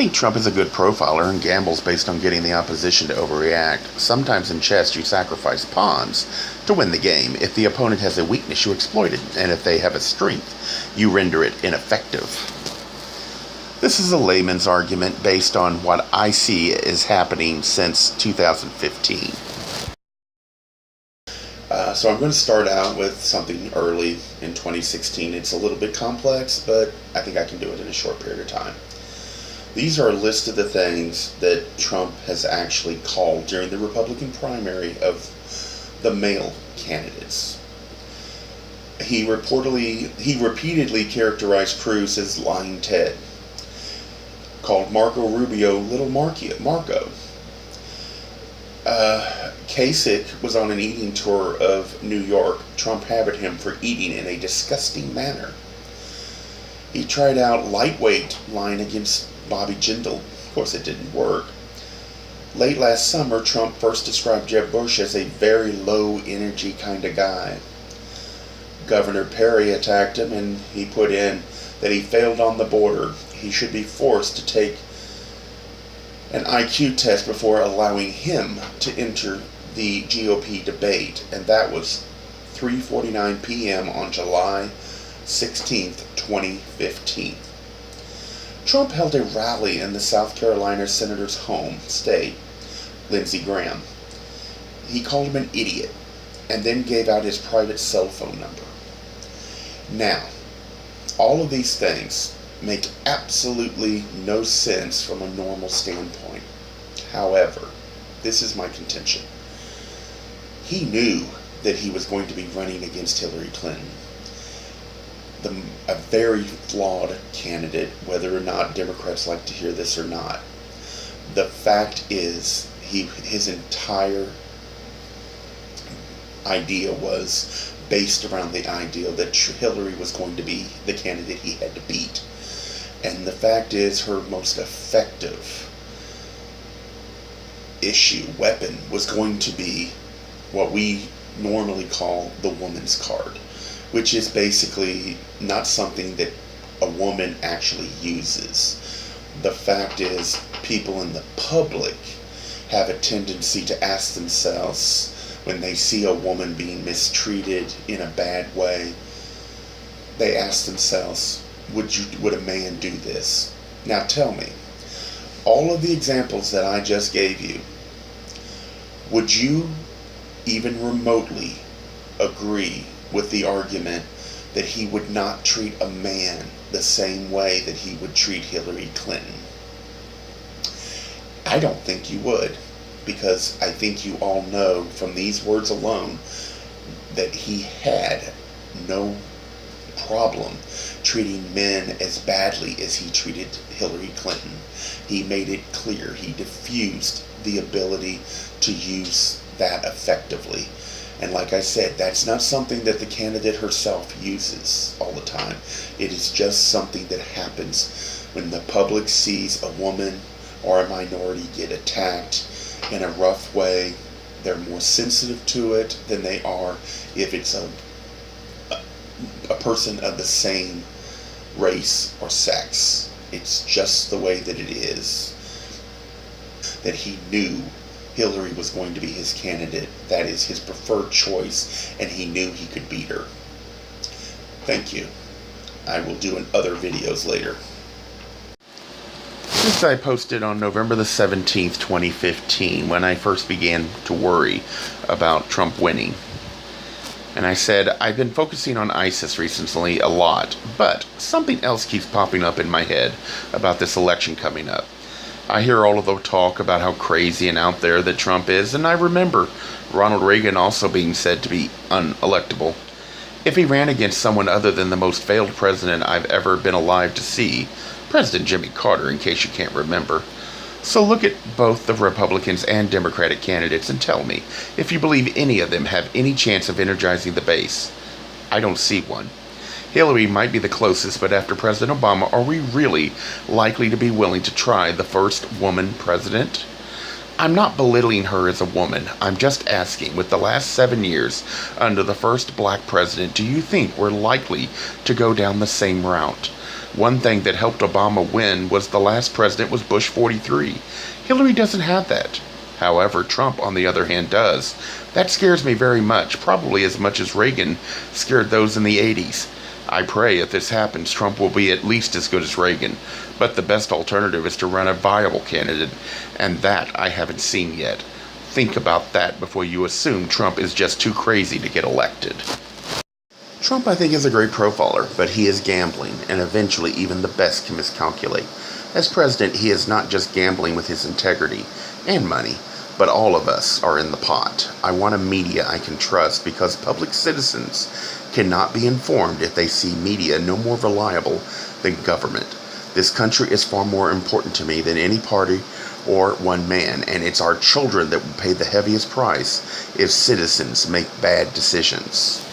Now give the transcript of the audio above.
think Trump is a good profiler and gambles based on getting the opposition to overreact. Sometimes in chess you sacrifice pawns to win the game. If the opponent has a weakness, you exploit it, and if they have a strength, you render it ineffective. This is a layman's argument based on what I see is happening since 2015. So I'm going to start out with something early in 2016. It's a little bit complex, but I think I can do it in a short period of time. These are a list of the things that Trump has actually called during the Republican primary of the male candidates. He repeatedly characterized Cruz as lying Ted, called Marco Rubio Little Marco. Kasich was on an eating tour of New York. Trump hammered him for eating in a disgusting manner. He tried out lightweight line against Bobby Jindal. Of course, it didn't work. Late last summer, Trump first described Jeb Bush as a very low-energy kind of guy. Governor Perry attacked him, and he put in that he failed on the border. He should be forced to take an IQ test before allowing him to enter the GOP debate, and that was 3:49 p.m. on July 16th, 2015. Trump held a rally in the South Carolina senator's home state, Lindsey Graham. He called him an idiot and then gave out his private cell phone number. Now, all of these things make absolutely no sense from a normal standpoint. However, this is my contention. He knew that he was going to be running against Hillary Clinton, a very flawed candidate, whether or not Democrats like to hear this or not. The fact is, his entire idea was based around the idea that Hillary was going to be the candidate he had to beat. And the fact is, her most effective weapon was going to be what we normally call the woman's card, which is basically not something that a woman actually uses. The fact is, people in the public have a tendency to ask themselves, when they see a woman being mistreated in a bad way, they ask themselves, would a man do this? Now tell me, all of the examples that I just gave you, would you even remotely agree with the argument that he would not treat a man the same way that he would treat Hillary Clinton? I don't think you would, because I think you all know from these words alone that he had no problem treating men as badly as he treated Hillary Clinton. He made it clear. He diffused the ability to use that effectively. And like I said, that's not something that the candidate herself uses all the time. It is just something that happens when the public sees a woman or a minority get attacked in a rough way. They're more sensitive to it than they are if it's a person of the same race or sex. It's just the way that it is. That he knew Hillary was going to be his candidate. That is his preferred choice, and he knew he could beat her. Thank you. I will do other videos later. This I posted on November the 17th, 2015, when I first began to worry about Trump winning. And I said, I've been focusing on ISIS recently a lot, but something else keeps popping up in my head about this election coming up. I hear all of the talk about how crazy and out there that Trump is, and I remember Ronald Reagan also being said to be unelectable. If he ran against someone other than the most failed president I've ever been alive to see, President Jimmy Carter, in case you can't remember. So look at both the Republicans and Democratic candidates and tell me if you believe any of them have any chance of energizing the base. I don't see one. Hillary might be the closest, but after President Obama, are we really likely to be willing to try the first woman president? I'm not belittling her as a woman. I'm just asking, with the last 7 years under the first black president, do you think we're likely to go down the same route? One thing that helped Obama win was the last president was Bush 43. Hillary doesn't have that. However, Trump, on the other hand, does. That scares me very much, probably as much as Reagan scared those in the 80s. I pray if this happens, Trump will be at least as good as Reagan. But the best alternative is to run a viable candidate, and that I haven't seen yet. Think about that before you assume Trump is just too crazy to get elected. Trump, I think, is a great profiler, but he is gambling, and eventually even the best can miscalculate. As president, he is not just gambling with his integrity and money, but all of us are in the pot. I want a media I can trust because public citizens cannot be informed if they see media no more reliable than government. This country is far more important to me than any party or one man, and it's our children that will pay the heaviest price if citizens make bad decisions.